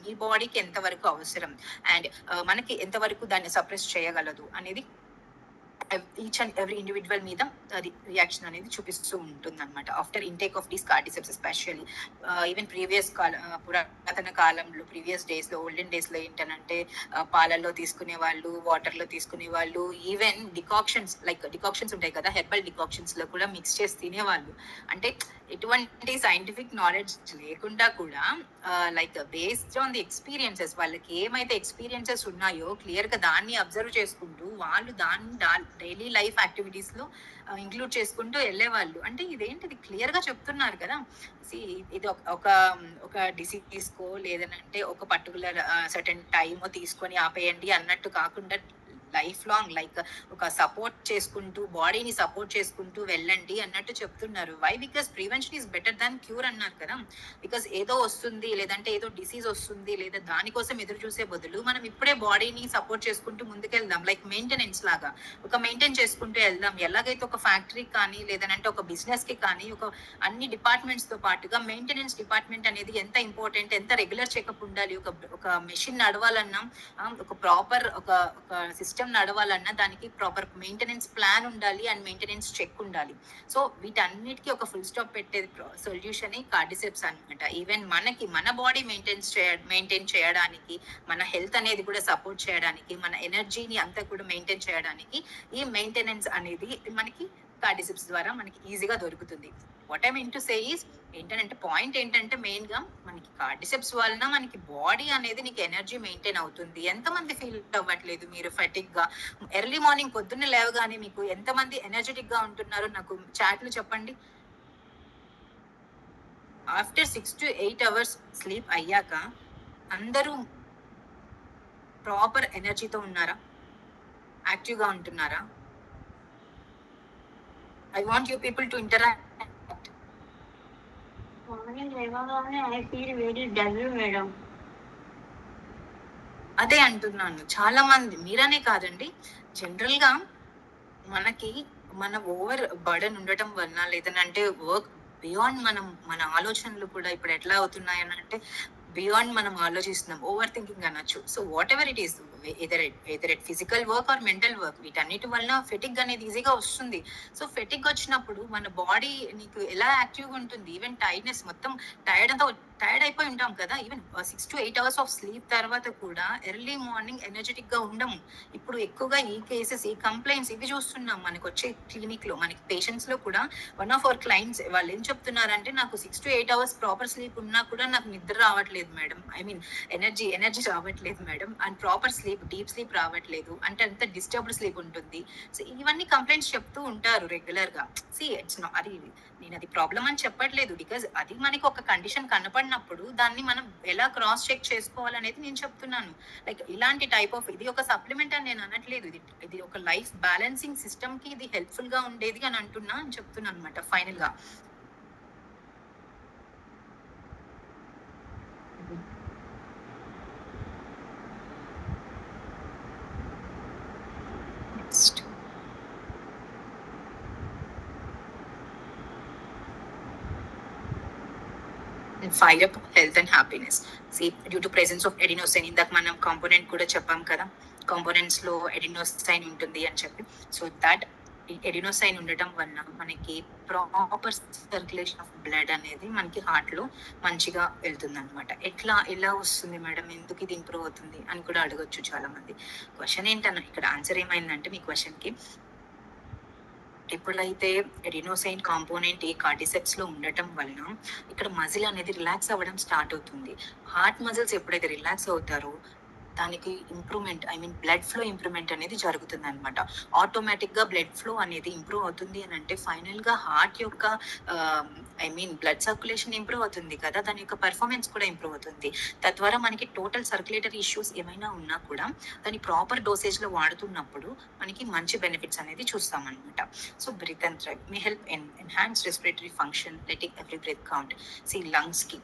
మీ బాడీకి ఎంతవరకు అవసరం అండ్ మనకి ఎంతవరకు దాన్ని సప్రెస్ చేయగలదు అనేది ఈచ్ అండ్ ఎవ్రీ ఇండివిజువల్ మీద అది రియాక్షన్ అనేది చూపిస్తూ ఉంటుంది అనమాట. After intake of these cordyceps especially. Even పురాతన కాలంలో, ప్రీవియస్ డేస్ లో, ఓల్డెన్ డేస్ లో ఏంటనంటే పాలల్లో తీసుకునే వాళ్ళు, వాటర్ లో తీసుకునే వాళ్ళు, ఈవెన్ డికాక్షన్స్ ఉంటాయి కదా, హెర్బల్ డికాక్షన్స్ లో కూడా మిక్స్ చేసి తినేవాళ్ళు. అంటే ఎటువంటి సైంటిఫిక్ నాలెడ్జ్ లేకుండా కూడా like based on the experiences, వాళ్ళకి ఏమైతే ఎక్స్పీరియన్సెస్ ఉన్నాయో క్లియర్ గా దాన్ని అబ్జర్వ్ చేసుకుంటూ వాళ్ళు దాన్ని డైలీ లైఫ్ యాక్టివిటీస్ లో ఇంక్లూడ్ చేసుకుంటూ వెళ్ళేవాళ్ళు. అంటే ఇదేంటిది క్లియర్ గా చెప్తున్నారు కదా. ఇది ఒక డిసీజ్ కో లేదనంటే ఒక పర్టికులర్ సర్టెన్ టైమ్ తీసుకొని ఆపేయండి అన్నట్టు కాకుండా లైఫ్ లాంగ్ లైక్ ఒక సపోర్ట్ చేసుకుంటూ బాడీని సపోర్ట్ చేసుకుంటూ వెళ్ళండి అన్నట్టు చెప్తున్నారు. Why? Because prevention is better than cure అన్నారు కదా. బికాస్ ఏదో వస్తుంది లేదంటే ఏదో డిసీజ్ వస్తుంది లేదా దానికోసం ఎదురు చూసే బదులు మనం ఇప్పుడే బాడీని సపోర్ట్ చేసుకుంటూ ముందుకెళ్దాం. లైక్ మెయింటెనెన్స్ లాగా ఒక మెయింటైన్ చేసుకుంటూ వెళ్దాం. ఎలాగైతే ఒక ఫ్యాక్టరీకి కానీ లేదంటే ఒక బిజినెస్ కి కానీ ఒక అన్ని డిపార్ట్మెంట్స్ తో పాటుగా మెయింటెనెన్స్ డిపార్ట్మెంట్ అనేది ఎంత ఇంపార్టెంట్, ఎంత రెగ్యులర్ చెకప్ ఉండాలి. ఒక మెషిన్ నడవాలన్నా ఒక ప్రాపర్ ఒక సిస్టమ్ నడవాలన్నా దానికి ప్రాపర్ మెయింటెనెన్స్ ప్లాన్ ఉండాలి అండ్ మెయింటెనెన్స్ చెక్ ఉండాలి. సో వీటన్నిటికీ ఒక ఫుల్ స్టాప్ పెట్టేది సొల్యూషన్ కార్డిసెప్స్ అనమాట. ఈవెన్ మన బాడీ మెయింటైన్ చేయడానికి, మన హెల్త్ అనేది కూడా సపోర్ట్ చేయడానికి, మన ఎనర్జీని అంతా కూడా మెయింటైన్ చేయడానికి ఈ మెయింటెనెన్స్ అనేది మనకి కార్డిసెప్స్ ద్వారా మనకి ఈజీగా దొరుకుతుంది. What I mean to say is ఏంటంటే పాయింట్ ఏంటంటే మెయిన్ గా మనకి కార్డిసెప్స్ వలన మనకి బాడీ అనేది నీకు ఎనర్జీ మెయింటైన్ అవుతుంది. ఎంతమంది ఫీల్ అవ్వట్లేదు మీరు ఫెటిక్ గా? ఎర్లీ మార్నింగ్ పొద్దున్నే లేవగానే మీకు ఎంతమంది ఎనర్జెటిక్ గా ఉంటున్నారో నాకు చాట్లు చెప్పండి. ఆఫ్టర్ 6 to 8 hours స్లీప్ అయ్యాక అందరూ ప్రాపర్ ఎనర్జీతో ఉన్నారా? యాక్టివ్ గా ఉంటున్నారా? I want you people to interact. Morning లేవగానే I feel very dull madam. అదే అంటున్నాను, చాలా మంది మీరనే కాదండి, జనరల్ గా మనకి మన ఓవర్ బర్డన్ ఉండటం వలన లేదంటే వర్క్ బియాండ్ మన ఆలోచనలు కూడా ఇప్పుడు ఎట్లా అవుతున్నాయని అంటే బియాండ్ మనం ఆలోచిస్తున్నాం, ఓవర్ థింకింగ్ అనొచ్చు. So what ever it is, either it physical work or mental work, వీటన్నిటి వలన ఫెటిక్ అనేది ఈజీగా వస్తుంది. సో ఫెటిక్ వచ్చినప్పుడు మన బాడీ నీకు ఎలా యాక్టివ్గా ఉంటుంది, ఈవెన్ టైర్డ్నెస్ మొత్తం టైర్డ్ అయిపోయి ఉంటాం కదా. Even 6 to 8 hours of sleep తర్వాత కూడా ఎర్లీ మార్నింగ్ ఎనర్జెటిక్ గా ఉండము. ఇప్పుడు ఎక్కువగా ఈ కేసెస్, ఈ కంప్లైంట్స్ ఇవి చూస్తున్నాం మనకు వచ్చే క్లినిక్ లో, మనకి పేషెంట్స్ లో కూడా. వన్ ఆఫ్ అవర్ క్లయింట్స్ వాళ్ళు ఏం చెప్తున్నారంటే, నాకు 6 to 8 hours ప్రాపర్ స్లీప్ ఉన్నా కూడా నాకు నిద్ర రావట్లేదు మేడం, ఐ మీన్ ఎనర్జీ రావట్లేదు madam, and proper sleep, deep sleep రావట్లేదు అంటే అంత డిస్టర్బ్డ్ స్లీప్ ఉంటుంది. సో ఇవన్నీ కంప్లైంట్స్ చెప్తూ ఉంటారు రెగ్యులర్ గా. ఇట్స్ అది నేను అది ప్రాబ్లం అని చెప్పట్లేదు, బికాజ్ అది మనకి ఒక కండిషన్ కనపడినప్పుడు దాన్ని మనం ఎలా క్రాస్ చెక్ చేసుకోవాలనేది నేను చెప్తున్నాను. లైక్ ఇలాంటి టైప్ ఆఫ్, ఇది ఒక సప్లిమెంట్ అని నేను అనట్లేదు, ఇది ఒక లైఫ్ బ్యాలెన్సింగ్ సిస్టమ్ కి ఇది హెల్ప్ఫుల్ గా ఉండేది అని చెప్తున్నాను అనమాట ఫైనల్ గా. Next. And fire up health and happiness. See, due to presence of adenosine, ఇందాక మనం కాంపోనెంట్ కూడా చెప్పాం కదా, కాంపోనెంట్స్ లో అడినోసైన్ ఉంటుంది అని చెప్పి. సో దట్ ఎడినోసైన్ ఉండటం వలన మనకి ప్రాపర్ సర్క్యులేషన్ ఆఫ్ బ్లడ్ అనేది మనకి హార్ట్ లో మంచిగా వెళ్తుంది అనమాట. ఎలా వస్తుంది మేడం, ఎందుకు ఇది ఇంప్రూవ్ అవుతుంది అని కూడా అడగొచ్చు చాలా మంది. క్వశ్చన్ ఏంటన్నా, ఇక్కడ ఆన్సర్ ఏమైందంటే మీ క్వశ్చన్ కి, ఎప్పుడైతే ఎడినోసైన్ కాంపోనెంట్ ఈ కార్డిసెప్స్ లో ఉండటం వలన ఇక్కడ మజిల్ అనేది రిలాక్స్ అవ్వడం స్టార్ట్ అవుతుంది. హార్ట్ మజిల్స్ ఎప్పుడైతే రిలాక్స్ అవుతారో దానికి improvement, I mean blood flow improvement అనేది జరుగుతుంది అనమాట. ఆటోమేటిక్ గా బ్లడ్ ఫ్లో అనేది ఇంప్రూవ్ అవుతుంది అని అంటే ఫైనల్ గా హార్ట్ యొక్క I mean blood circulation improve అవుతుంది కదా, దాని యొక్క పర్ఫార్మెన్స్ కూడా ఇంప్రూవ్ అవుతుంది. తద్వారా మనకి టోటల్ సర్క్యులేటరీ ఇష్యూస్ ఏమైనా ఉన్నా కూడా దాన్ని ప్రాపర్ డోసేజ్ లో వాడుతున్నప్పుడు మనకి మంచి బెనిఫిట్స్ అనేది చూస్తాం అనమాట. So breathe and thrive may help enhance respiratory function, letting every breath count. సి లంగ్స్ కి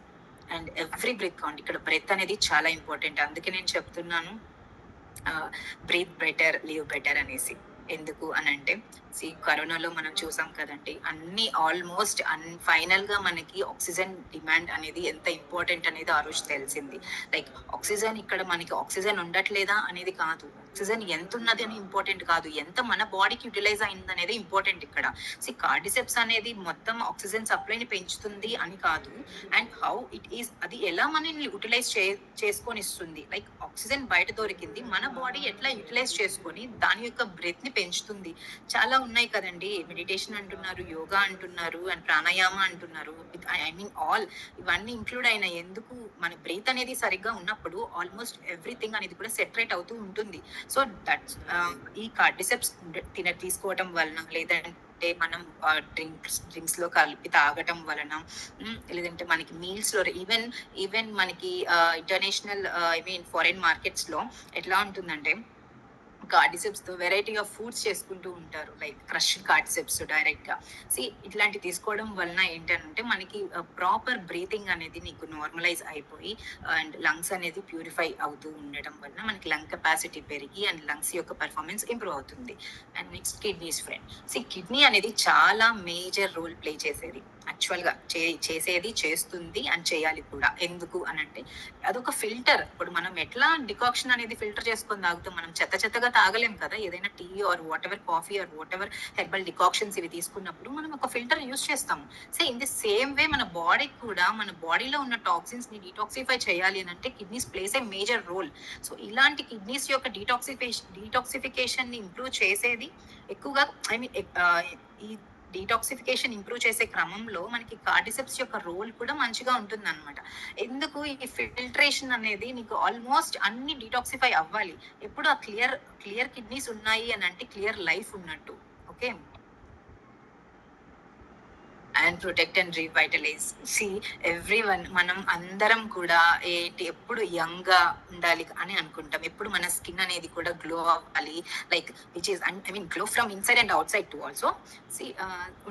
అండ్ ఎవ్రీ బ్రెత్ కౌంట్, ఇక్కడ బ్రెత్ అనేది చాలా ఇంపార్టెంట్. అందుకే నేను చెప్తున్నాను బ్రీత్ బెటర్, లివ్ బెటర్ అనేసి. ఎందుకు అని అంటే, కరోనాలో మనం చూసాం కదండి, అన్ని ఆల్మోస్ట్ ఫైనల్ గా మనకి ఆక్సిజన్ డిమాండ్ అనేది ఎంత ఇంపార్టెంట్ అనేది ఆ రోజు తెలిసింది. లైక్ ఆక్సిజన్, ఇక్కడ మనకి ఆక్సిజన్ ఉండట్లేదా అనేది కాదు, ఆక్సిజన్ ఎంత ఉన్నది అని ఇంపార్టెంట్ కాదు, ఎంత మన బాడీకి యూటిలైజ్ అయింది అనేది ఇంపార్టెంట్ ఇక్కడ. కార్డిసెప్స్ అనేది మొత్తం ఆక్సిజన్ సప్లైని పెంచుతుంది అని కాదు, అండ్ హౌ ఇట్ ఈస్, అది ఎలా మనల్ని యూటిలైజ్ చేసుకొని ఇస్తుంది. లైక్ ఆక్సిజన్ బయట దొరికింది, మన బాడీ ఎట్లా యూటిలైజ్ చేసుకొని దాని యొక్క బ్రెత్ ని పెంచుతుంది. చాలా ఉన్నాయి కదండి, మెడిటేషన్ అంటున్నారు, యోగా అంటున్నారు, అండ్ ప్రాణాయామ అంటున్నారు, ఐ మీన్ ఆల్ ఇవన్నీ ఇంక్లూడ్ అయిన. ఎందుకు, మన బ్రీత్ అనేది సరిగ్గా ఉన్నప్పుడు ఆల్మోస్ట్ ఎవ్రీథింగ్ అనేది కూడా సెటరేట్ అవుతూ ఉంటుంది. సో దట్స్ ఈ కార్డిసెప్స్ తీసుకోవటం వలన, లేదంటే మనం డ్రింక్స్ లో కలిపి తాగటం వలన, లేదంటే మనకి మీల్స్ లో, ఈవెన్ మనకి international I mean foreign markets లో ఎట్లా ఉంటుందంటే, కార్డిసెప్స్ తో వెరైటీ ఆఫ్ ఫుడ్స్ చేసుకుంటూ ఉంటారు, లైక్ క్రష్ కార్డిసెప్స్ డైరెక్ట్ గా. ఇట్లాంటి తీసుకోవడం వలన ఏంటంటే మనకి ప్రాపర్ బ్రీతింగ్ అనేది నీకు నార్మలైజ్ అయిపోయి అండ్ లంగ్స్ అనేది ప్యూరిఫై అవుతూ ఉండడం వలన మనకి లంగ్ కెపాసిటీ పెరిగి అండ్ లంగ్స్ యొక్క పర్ఫార్మెన్స్ ఇంప్రూవ్ అవుతుంది. And next kidneys friend. Kidney అనేది చాలా మేజర్ రోల్ ప్లే చేసేది, యాక్చువల్ గా చేసేది, చేస్తుంది అండ్ చేయాలి కూడా. ఎందుకు అని అంటే అదొక ఫిల్టర్. ఇప్పుడు మనం ఎట్లా డికాక్షన్ అనేది ఫిల్టర్ చేసుకొని తాగుతాం, మనం చెత్తగా తాగలేం కదా. ఏదైనా tea or whatever, coffee or whatever herbal decoctions ఇవి తీసుకున్నప్పుడు మనం ఒక ఫిల్టర్ యూస్ చేస్తాము. ఇన్ ది సేమ్ వే మన బాడీ కూడా, మన బాడీలో ఉన్న టాక్సిన్స్ ని డీటాక్సిఫై చేయాలి అని అంటే kidneys place a major role. ఇలాంటి కిడ్నీస్ యొక్క డీటాక్సిఫికేషన్ ని ఇంప్రూవ్ చేసేది ఎక్కువగా, ఈ డీటాక్సిఫికేషన్ ఇంప్రూవ్ చేసే క్రమంలో మనకి కార్డిసెప్స్ యొక్క రోల్ కూడా మంచిగా ఉంటుంది అనమాట. ఎందుకు ఈ ఫిల్టరేషన్ అనేది నీకు ఆల్మోస్ట్ అన్ని డీటాక్సిఫై అవ్వాలి. ఎప్పుడు ఆ క్లియర్ కిడ్నీస్ ఉన్నాయి అని అంటే క్లియర్ లైఫ్ ఉన్నట్టు. Okay, and protect and revitalise. Everyone, మనం అందరం కూడా ఎప్పుడు యంగ్ గా ఉండాలి అని అనుకుంటాం. ఎప్పుడు మన స్కిన్ అనేది కూడా గ్లో అవ్వాలి, like which is glow from inside and out side to also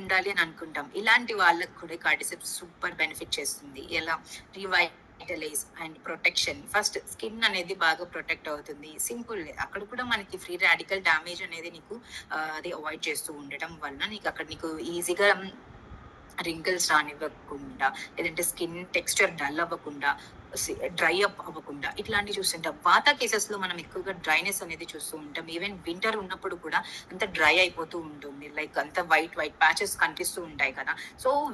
ఉండాలి అని అనుకుంటాం. ఇలాంటి వాళ్ళకి కూడా కార్డిసెప్స్ సూపర్ బెనిఫిట్ చేస్తుంది. ఎలా? రివైటలైజ్ అండ్ ప్రొటెక్షన్. ఫస్ట్ స్కిన్ అనేది బాగా ప్రొటెక్ట్ అవుతుంది. సింపుల్, అక్కడ కూడా మనకి ఫ్రీ రాడికల్ డ్యామేజ్ అనేది నీకు అది అవాయిడ్ చేస్తూ ఉండటం వలన నీకు అక్కడ నీకు ఈజీగా రింకిల్స్ రానివ్వకుండా, లేదంటే స్కిన్ టెక్స్చర్ డల్ అవ్వకుండా, డ్రై అప్ అవ్వకుండా ఇట్లాంటివి చూస్తుంటాం. వాత కేసెస్ లో మనం ఎక్కువగా డ్రైనెస్ అనేది చూస్తూ ఉంటాం. ఈవెన్ వింటర్ ఉన్నప్పుడు కూడా అంత డ్రై అయిపోతూ ఉంటుంది, లైక్ అంత వైట్ ప్యాచెస్ కనిపిస్తూ ఉంటాయి కదా.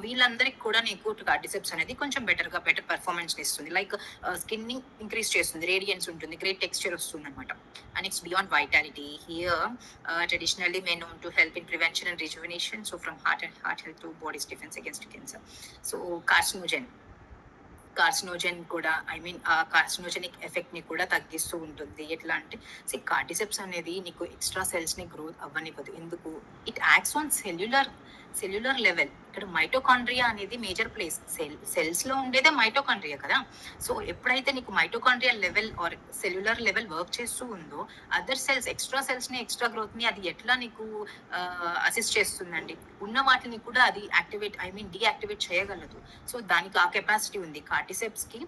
వీళ్ళందరికీ కూడా నీకు కార్డిసెప్స్ అనేది కొంచెం బెటర్ పర్ఫార్మెన్స్ ఇస్తుంది, లైక్ స్కిన్ ని ఇంక్రీజ్ చేస్తుంది, రేడియన్స్ ఉంటుంది, గ్రేట్ టెక్స్చర్ వస్తుంది అనమాట. And it's beyond vitality. Here traditionally May known to help in prevention and rejuvenation, from heart health to bodies defence against cancer. కార్సినోజెన్ కూడా, ఆ కార్సినోజెనిక్ ఎఫెక్ట్ ని కూడా తగ్గిస్తూ ఉంటుంది. ఎట్లా అంటే కార్డిసెప్స్ అనేది నీకు ఎక్స్ట్రా సెల్స్ ని గ్రోత్ అవ్వనివ్వదు. ఎందుకు? It acts on cellular level. ఇక్కడ మైటోకాండ్రియా అనేది మేజర్ ప్లేస్. సెల్స్ లో ఉండేదే మైటోకాండ్రియా కదా. ఎప్పుడైతే నీకు mitochondria level or cellular level work చేస్తూ ఉందో, అదర్ సెల్స్, ఎక్స్ట్రా సెల్స్ ని, ఎక్స్ట్రా గ్రోత్ ని అది ఎట్లా నీకు అసిస్ట్ చేస్తుందండి. ఉన్న వాటిని కూడా అది డీయాక్టివేట్ చేయగలదు. దానికి ఆ కెపాసిటీ ఉంది కార్డిసెప్స్ కి.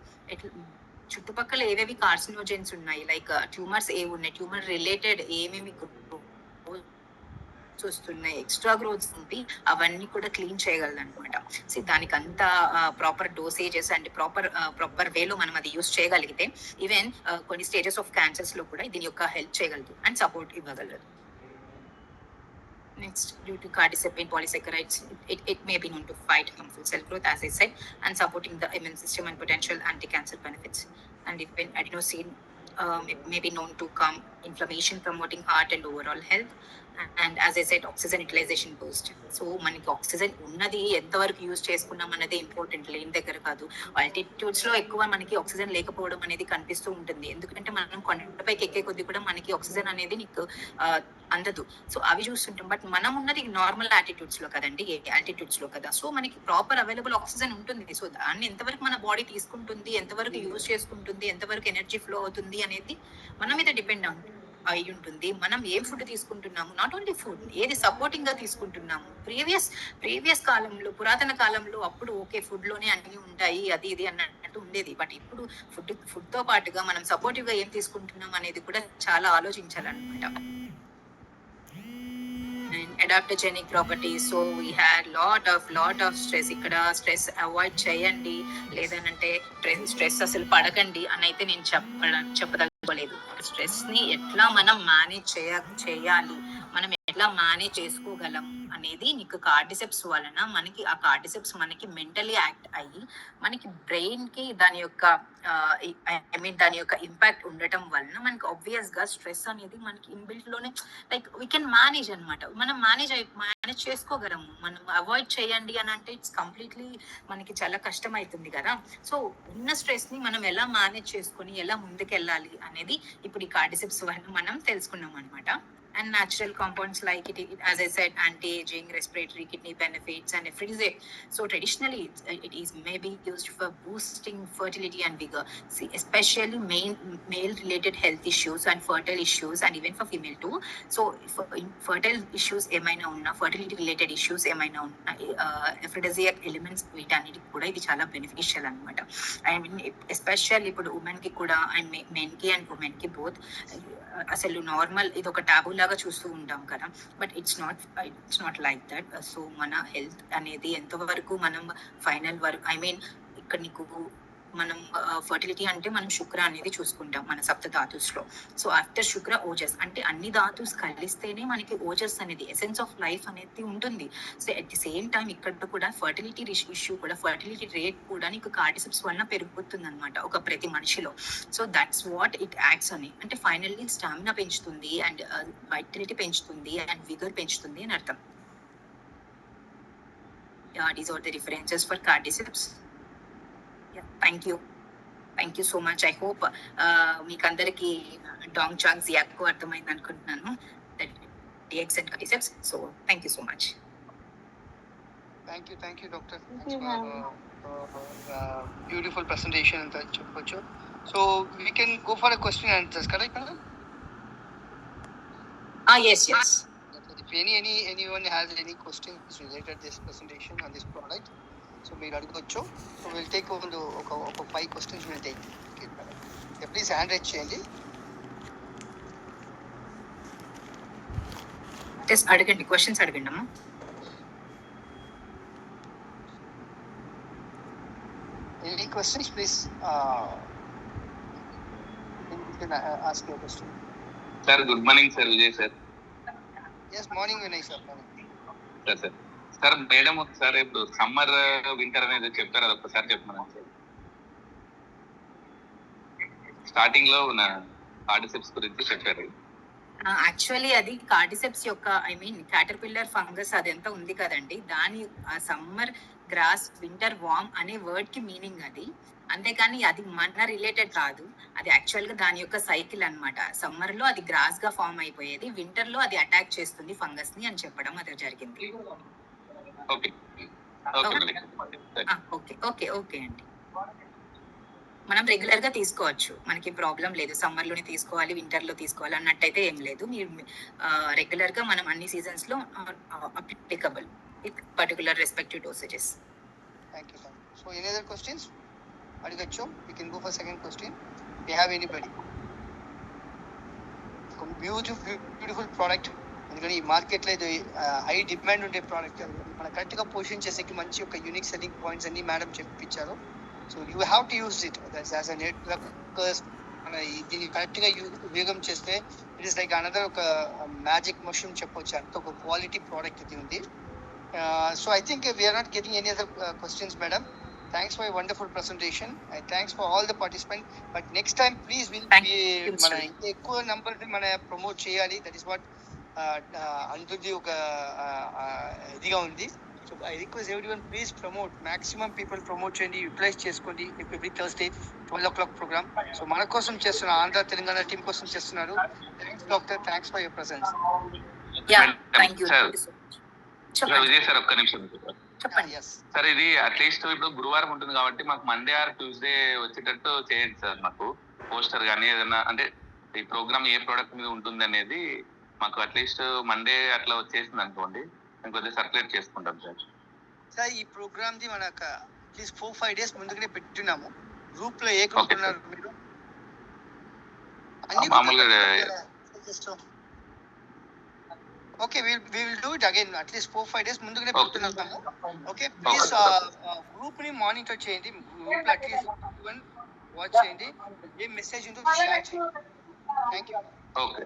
చుట్టుపక్కల ఏవేవి కార్సినోజెన్స్ ఉన్నాయి, లైక్ ట్యూమర్స్ ఏవి ఉన్నాయి, ట్యూమర్ రిలేటెడ్ ఏమేమి చూస్తున్నాయి, ఎక్స్ట్రా గ్రోత్స్ ఉంటే అవన్నీ కూడా క్లీన్ చేయగలదు అనమాట. దానికి అంతా ప్రాపర్ డోసేజెస్ అండ్ ప్రాపర్ వేలో మనం అది యూస్ చేయగలిగితే ఈవెన్ కొన్ని స్టేజెస్ ఆఫ్ క్యాన్సర్స్ లో కూడా దీని యొక్క హెల్ప్ చేయగలదు అండ్ సపోర్ట్ ఇవ్వగలదు. Next, due to cardiceps in polysaccharides, it may be known to fight harmful cell growth, as I said, and supporting the immune system and potential anti-cancer benefits. And even adenosine may be known to calm inflammation, promoting heart and overall health. And as I said, oxygen utilization boost. మనకి oxygen ఉన్నది ఎంతవరకు use చేసుకున్నాం అనేది important, లేని దగ్గర కాదు. Altitudes లో ఎక్కువ మనకి ఆక్సిజన్ లేకపోవడం అనేది కనిపిస్తూ ఉంటుంది. ఎందుకంటే మనం కొండపైకి ఎక్కే కొద్ది కూడా మనకి ఆక్సిజన్ అనేది నీకు అందదు. అవి చూస్తుంటాం. బట్ మనం ఉన్నది నార్మల్ ఆల్టిట్యూడ్స్ లో కదండి, ఆల్టిట్యూడ్స్ లో కదా. మనకి ప్రాపర్ అవైలబుల్ ఆక్సిజన్ ఉంటుంది. దాన్ని ఎంతవరకు మన బాడీ తీసుకుంటుంది, ఎంతవరకు యూజ్ చేసుకుంటుంది, ఎంతవరకు ఎనర్జీ ఫ్లో అవుతుంది అనేది మన మీద డిపెండ్ అయి ఉంటుంది. మనం ఏం ఫుడ్ తీసుకుంటున్నాము, నాట్ ఓన్లీ ఫుడ్, ఏది సపోర్టింగ్ గా తీసుకుంటున్నాము. ప్రీవియస్ కాలంలో, పురాతన కాలంలో అప్పుడు ఓకే ఫుడ్ లోనే అన్ని ఉంటాయి, అది ఇది అన్నట్టు ఉండేది. బట్ ఇప్పుడు ఫుడ్ తో పాటుగా మనం సపోర్టివ్ గా ఏం తీసుకుంటున్నాం అనేది కూడా చాలా ఆలోచించాలన్నమాట. Adaptogenic properties. We had lot of stress. ఇక్కడ స్ట్రెస్ అవాయిడ్ చేయండి, లేదనంటే స్ట్రెస్ అసలు పడకండి అని అయితే నేను చెప్పదలుచుకోలేదు. స్ట్రెస్ ని ఎట్లా మనం మేనేజ్ చేయాలి, మనం ఎట్లా మేనేజ్ చేసుకోగలం అనేది నీకు కార్డిసెప్స్ వలన మనకి ఆ కార్డిసెప్స్ మనకి మెంటలీ యాక్ట్ అయ్యి మనకి బ్రెయిన్ కి దాని యొక్క దాని యొక్క ఇంపాక్ట్ ఉండటం వలన మనకి ఆబ్వియస్ గా స్ట్రెస్ అనేది మనకి ఇన్బిల్ట్ లోనే, లైక్ వీ కెన్ మేనేజ్ అనమాట. మనం మేనేజ్ చేసుకోగలము. మనం అవాయిడ్ చేయండి అని అంటే ఇట్స్ కంప్లీట్లీ మనకి చాలా కష్టం అవుతుంది కదా. ఉన్న స్ట్రెస్ ని మనం ఎలా మేనేజ్ చేసుకొని ఎలా ముందుకెళ్ళాలి అనేది ఇప్పుడు ఈ కార్డిసెప్స్ వలన మనం తెలుసుకున్నాం అనమాట. and natural compounds like it, as I said, anti-aging, respiratory, kidney benefits, and aphrodisiac. So traditionally, it is maybe used for boosting fertility and vigor. See, especially male-related health issues and fertile issues, and even for female too. So, for fertile issues, ఏమైనా ఉన్నా, fertility related issues ఏమైనా ఉన్నా, aphrodisiac elements వీటన్నిటికి కూడా ఇది చాలా beneficial అనమాట. I mean special ఇప్పుడు ఉమెన్ కి కూడా, అండ్ మెన్ కి అండ్ ఉమెన్ కి బోత్. అసలు నార్మల్ ఇది ఒక టాబు లాగా చూస్తూ ఉంటాం కదా, but it's not like that. So మన హెల్త్ అనేది ఎంతవరకు మనం ఫైనల్ వరకు, ఐ మీన్ ఇక్కడ నీకు మనం ఫర్టిలిటీ అంటే మనం శుక్ర అనేది చూసుకుంటాం మన సప్త ధాతుస్ లో. సో ఆఫ్టర్ శుక్ర ఓజస్ అంటే అన్ని ధాతుస్ కలిస్తేనే మనకి ఓజస్ అనేది, ఎసెన్స్ ఆఫ్ లైఫ్ అనేది ఉంటుంది. So at the same time ఇక్కడ కూడా ఫర్టిలిటీ ఇష్యూ కూడా, ఫర్టిలిటీ రేట్ కూడా నీకు కార్డిసెప్స్ వలన పెరుగుతుంది అనమాట ఒక ప్రతి మనిషిలో. So that's what it acts అని, అంటే ఫైనల్లీ స్టామినా పెంచుతుంది, అండ్ వైటలిటీ పెంచుతుంది, అండ్ విగర్ పెంచుతుంది అని అర్థం. These are the references for cordyceps. Yeah, thank you so much. I hope మీకు అందరికి డాంగ్ చాంగ్ జియాకో అర్థమైంది అనుకుంటున్నాను, that DX and cordyceps. So thank you so much. Thank you, doctor. Thanks for beautiful presentation and చెప్పొచ్చు. So we can go for a question and answers, correct, madam? Yes. If anyone has any questions related to this presentation on this product, so మీరు అడగొచ్చు. So we'll take on ఒక 5 questions we'll take. Okay, madam. Yeah, please hand raise చేయండి. Just అడగండి, questions అడగండి అమ్మా. Any questions, please? You can ask your question. Sir, good morning, sir. Vijay, sir. Yes, morning, Vinay, sir. Sir sir madam ఒకసారి ఇప్పుడు summer winter అనేది చెప్పారు, అది ఒక్కసారి చెప్పమన్నాను సార్. స్టార్టింగ్ లో నా కార్డిసెప్స్ గురించి చెప్పారు. యాక్చువల్లీ అది కార్డిసెప్స్ యొక్క, ఐ మీన్ క్యాటర్పిల్లర్ ఫంగస్ అదంతా ఉంది కదండి, దాని సమ్మర్ గ్రాస్ వింటర్ వామ్ అనే వర్డ్ కి మీనింగ్ అది. అంతేకాని అది మన రిలేటెడ్ కాదు, అది యాక్చువల్ గా దాని యొక్క సైకిల్ అన్నమాట. సమ్మర్ లో అది గ్రాస్ గా ఫామ్ అయిపోయేది, వింటర్ లో అది అటాక్ చేస్తుంది ఫంగస్ ని అని చెప్పడం అది జరిగింది. ఓకే అండి. మనం రెగ్యులర్ గా తీసుకోవచ్చు, మనకి ప్రాబ్లం లేదు. సమ్మర్ లోనే తీసుకోవాలి, వింటర్ లో తీసుకోవాలి అన్నట్టయితే ఏం లేదు. మీరు రెగ్యులర్ గా మనం అన్ని సీజన్స్ లో applicable with particular respective dosages. Thank you, sir. So any other questions? అడగచ్చు. We can go for second question. Do you have anybody? Beautiful product. ఎందుకంటే ఈ మార్కెట్లో ఇది హై డిమాండ్ ఉండే ప్రోడక్ట్. మన కరెక్ట్గా పొజిషన్ చేసేకి మంచి ఒక యూనిక్ సెల్లింగ్ పాయింట్స్ అన్ని మేడం చెప్పించారు. So you have to use it as a networkers. మన దీన్ని కరెక్ట్గా ఉపయోగం చేస్తే ఇట్ ఈస్ లైక్ అనదర్ ఒక మ్యాజిక్ మష్రూమ్ చెప్పొచ్చు. అంత ఒక క్వాలిటీ ప్రోడక్ట్ ఇది ఉంది. So I think we are not getting any other questions, madam. Thanks for a wonderful presentation. Thanks for all the participants. But next time, please, మన ఎక్కువ number ని మన promote చేయాలి. That is what అంటుంది ఒక ఇదిగా ఉంది. So I request everyone, please promote. Maximum people promote చేయండి, utilize చేసుకోండి. Every Thursday 12 o'clock program. So మన కోసం చేస్తున్న ఆంధ్ర తెలంగాణ టీం కోసం చేస్తున్నారు. Thanks, doctor. Thanks for your presence. Yeah, thank you. Vijay sir, ఒక్క నిమిషం చెప్పండి. సార్, ఇది అట్లీస్ట్ ఇప్పుడు గురువారం ఉంటుంది కాబట్టి మాకు మండే ఆర్ ట్యూస్డే వచ్చేటట్టు చేయండి సార్. మాకు పోస్టర్ కానీ ఏదైనా, అంటే ఈ ప్రోగ్రామ్ ఏ ప్రోడక్ట్ మీద ఉంటుంది అనేది మాకు అట్లీస్ట్ మండే అట్లా వచ్చేసింది అనుకోండి, మేము కొద్దిగా సర్క్యులేట్ చేసుకుంటాం సార్. సార్, ఈ ప్రోగ్రామ్ ది మనకు అట్లీస్ట్ 4-5 days ముందుగానే పెట్టున్నాము. గ్రూప్ లో ఏ గ్రూప్ ఉన్నారు మీరు? మామూలుగా okay, we will do it again. At least 4-5 days ముందుగానే పెట్టున్నాము. ఓకే, ప్లీజ్ గ్రూప్ ని మానిటర్ చేయండి. గ్రూప్ లో అట్లీస్ట్ వాచ్ చేయండి. ఏ మెసేజ్ ఉందో షేర్ చేయండి. థాంక్యూ. ఓకే.